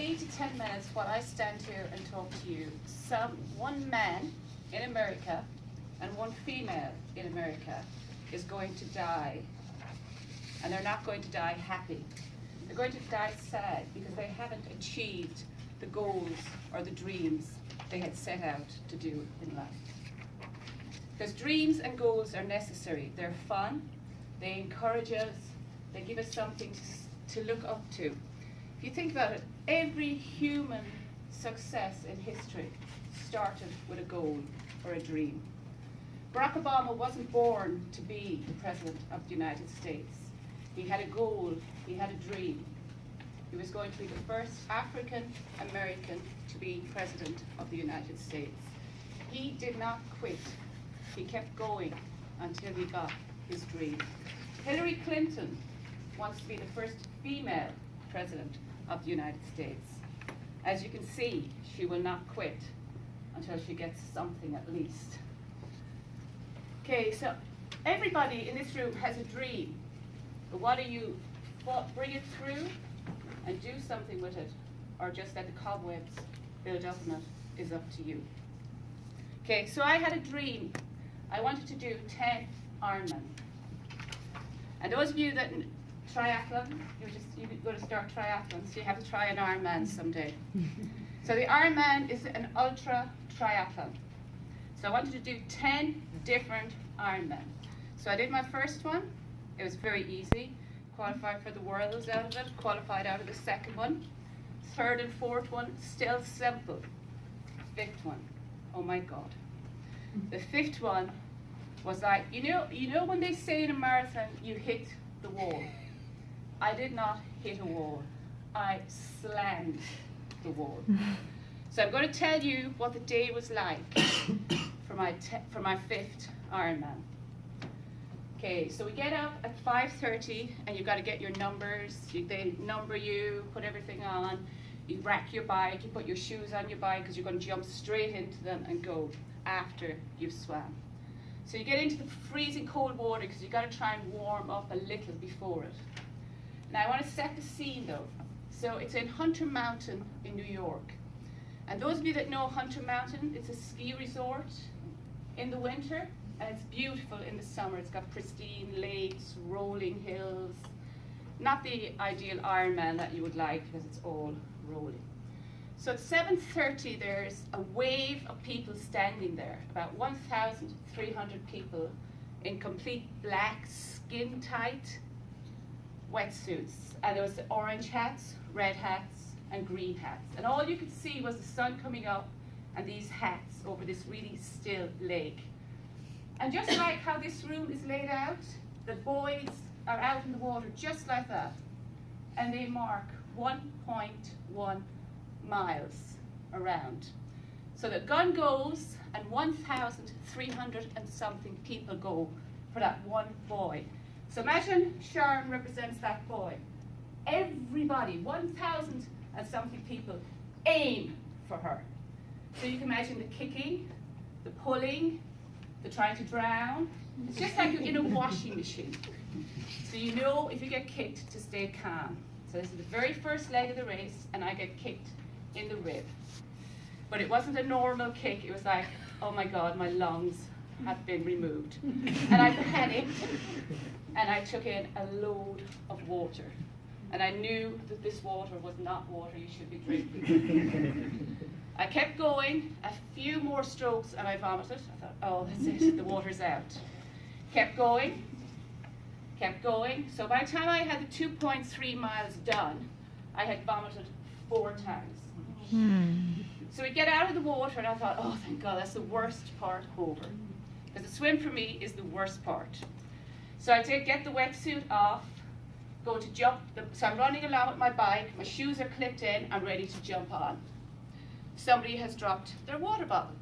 8 to 10 minutes while I stand here and talk to you, one man in America and one female in America is going to die. And they're not going to die happy. They're going to die sad because they haven't achieved the goals or the dreams they had set out to do in life. Because dreams and goals are necessary. They're fun, they encourage us, they give us something to look up to. If you think about it, every human success in history started with a goal or a dream. Barack Obama wasn't born to be the President of the United States. He had a goal, he had a dream. He was going to be the first African American to be President of the United States. He did not quit. He kept going until he got his dream. Hillary Clinton wants to be the first female President of the United States. As you can see, she will not quit until she gets something at least. Okay, so everybody in this room has a dream. But whether you bring it through and do something with it, or just let the cobwebs build up in it, is up to you. Okay, so I had a dream. I wanted to do 10 Ironman. And those of you that triathlon, you're going to start triathlon, so you have to try an Ironman someday. So the Ironman is an ultra triathlon. So I wanted to do 10 different Ironman. So I did my first one. It was very easy. Qualified for the Worlds out of it, qualified out of the second one. Third and fourth one, still simple. Fifth one, oh my God. The fifth one was like, you know when they say in a marathon, you hit the wall? I did not hit a wall. I slammed the wall. So I'm going to tell you what the day was like for my fifth Ironman. Okay, so we get up at 5:30 and you've got to get your numbers. They number you, put everything on. You rack your bike, you put your shoes on your bike because you're going to jump straight into them and go after you've swam. So you get into the freezing cold water because you've got to try and warm up a little before it. Now I want to set the scene though. So it's in Hunter Mountain in New York. And those of you that know Hunter Mountain, it's a ski resort in the winter. And it's beautiful in the summer. It's got pristine lakes, rolling hills. Not the ideal Ironman that you would like because it's all rolling. So at 7:30 there's a wave of people standing there, about 1,300 people in complete black, skin-tight wetsuits. And there was orange hats, red hats, and green hats. And all you could see was the sun coming up and these hats over this really still lake. And just like how this room is laid out, the boys are out in the water just like that. And they mark 1.1 miles around. So the gun goes and 1,300 and something people go for that one boy. So imagine Sharon represents that boy. Everybody, 1,000 and something people, aim for her. So you can imagine the kicking, the pulling, the trying to drown. It's just like you're in a washing machine. So you know if you get kicked to stay calm. So this is the very first leg of the race and I get kicked in the rib. But it wasn't a normal kick, it was like, oh my God, my lungs have been removed. And I panicked and I took in a load of water. And I knew that this water was not water you should be drinking. I kept going, a few more strokes and I vomited. I thought, oh, that's it, the water's out. Kept going. So by the time I had the 2.3 miles done, I had vomited 4 times. So we get out of the water and I thought, oh, thank God, that's the worst part over. Because the swim for me is the worst part. So I did get the wetsuit off, go to jump. So I'm running along with my bike, my shoes are clipped in, I'm ready to jump on. Somebody has dropped their water bottle.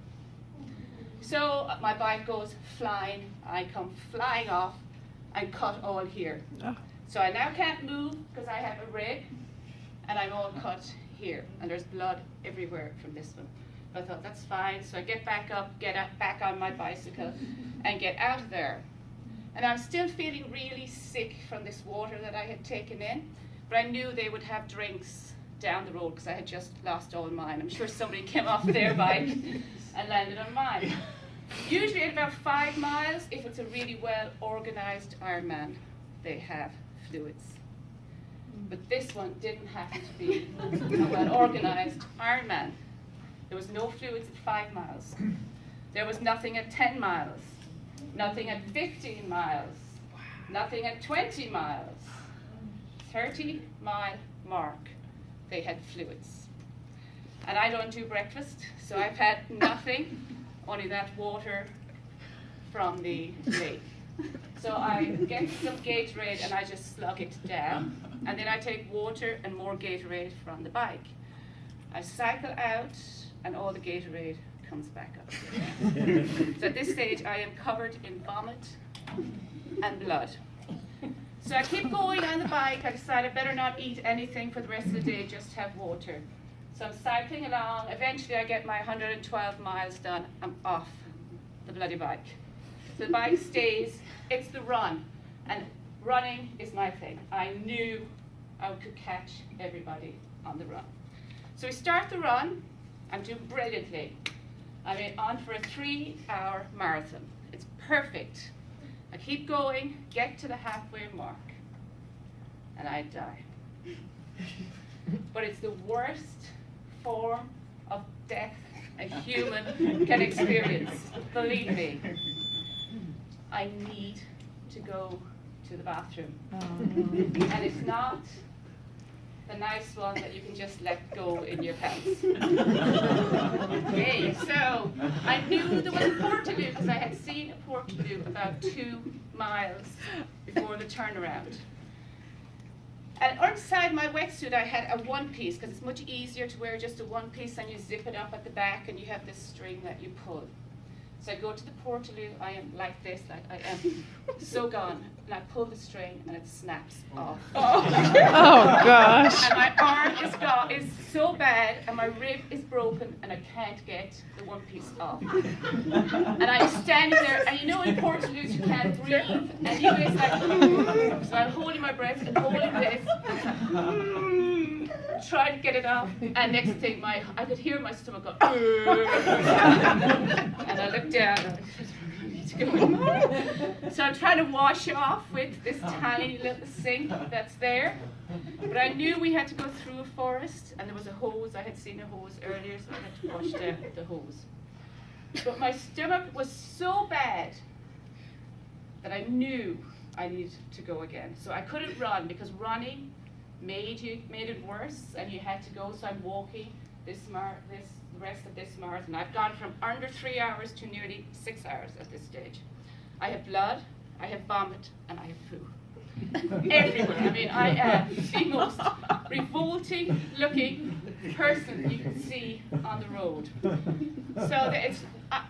So my bike goes flying, I come flying off and cut all here. So I now can't move because I have a rib and I'm all cut here and there's blood everywhere from this one. But I thought that's fine, so I get back up, back on my bicycle and get out of there. And I'm still feeling really sick from this water that I had taken in, but I knew they would have drinks down the road because I had just lost all mine. I'm sure somebody came off their bike and landed on mine. Usually at about 5 miles, if it's a really well organized Ironman, they have fluids. But this one didn't happen to be a well organized Ironman. There was no fluids at 5 miles. There was nothing at 10 miles, nothing at 15 miles, nothing at 20 miles. 30-mile mark, they had fluids. And I don't do breakfast, so I've had nothing, only that water from the lake. So I get some Gatorade and I just slug it down, and then I take water and more Gatorade from the bike. I cycle out and all the Gatorade comes back up. So at this stage I am covered in vomit and blood. So I keep going on the bike. I decide I better not eat anything for the rest of the day, just have water. So I'm cycling along. Eventually I get my 112 miles done. I'm off the bloody bike. So the bike stays. It's the run. And running is my thing. I knew I could catch everybody on the run. So we start the run. I'm doing brilliantly. I'm on for a 3-hour marathon. It's perfect. I keep going, get to the halfway mark, and I die. But it's the worst form of death a human can experience. Believe me. I need to go to the bathroom. And it's not the nice one that you can just let go in your pants. Okay, so I knew there was a Portaloo because I had seen a Portaloo about 2 miles before the turnaround. And outside my wetsuit I had a one-piece because it's much easier to wear just a one-piece, and you zip it up at the back and you have this string that you pull. So I go to the Portaloo, I am like this, like I am so gone, and I pull the string and it snaps off. Oh gosh. And my arm is so bad and my rib is broken and I can't get the one piece off. And I'm standing there, and you know in Portaloos you can't breathe, and you it's like, so I'm holding my breath and holding this, trying to get it off, and next thing I could hear my stomach go, and I looked down, and I need to go. So I'm trying to wash off with this tiny little sink that's there. But I knew we had to go through a forest, and there was a hose. I had seen a hose earlier, so I had to wash down the hose. But my stomach was so bad that I knew I needed to go again. So I couldn't run because running made it worse, and you had to go. So I'm walking the rest of this marathon. I've gone from under 3 hours to nearly 6 hours at this stage. I have blood, I have vomit, and I have poo. Everywhere. I mean, I am the most revolting looking person you can see on the road. So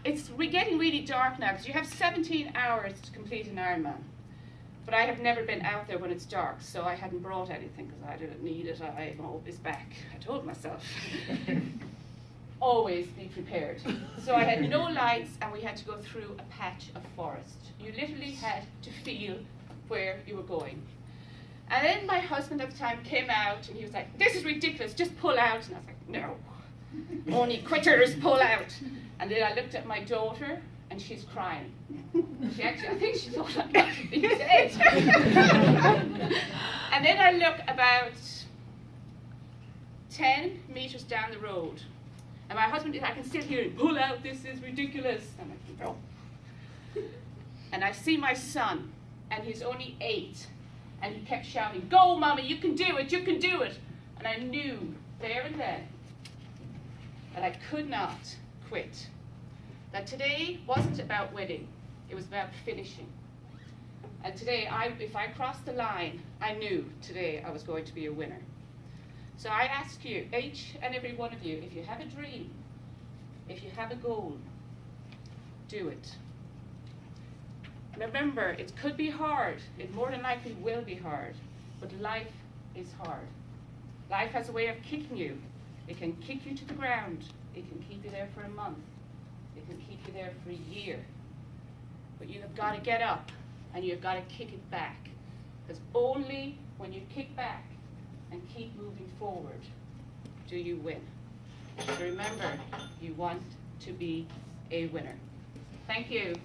it's getting really dark now because you have 17 hours to complete an Ironman. But I have never been out there when it's dark, so I hadn't brought anything because I didn't need it. I'm always back. I told myself. Always be prepared. So I had no lights, and we had to go through a patch of forest. You literally had to feel where you were going. And then my husband at the time came out, and he was like, "This is ridiculous, just pull out." And I was like, "No, only quitters pull out." And then I looked at my daughter, and she's crying. I think she thought I'd actually be dead. And then I look about 10 meters down the road, and my husband, I can still hear him, "Pull out, this is ridiculous." I'm like, "No." And I see my son, and he's only 8, and he kept shouting, "Go, Mommy, you can do it, you can do it." And I knew there and then that I could not quit. That today wasn't about winning, it was about finishing. And today, if I crossed the line, I knew today I was going to be a winner. So I ask you, each and every one of you, if you have a dream, if you have a goal, do it. Remember, it could be hard. It more than likely will be hard. But life is hard. Life has a way of kicking you. It can kick you to the ground. It can keep you there for a month. It can keep you there for a year. But you have got to get up, and you have got to kick it back. Because only when you kick back and keep moving forward do you win? So remember, you want to be a winner. Thank you.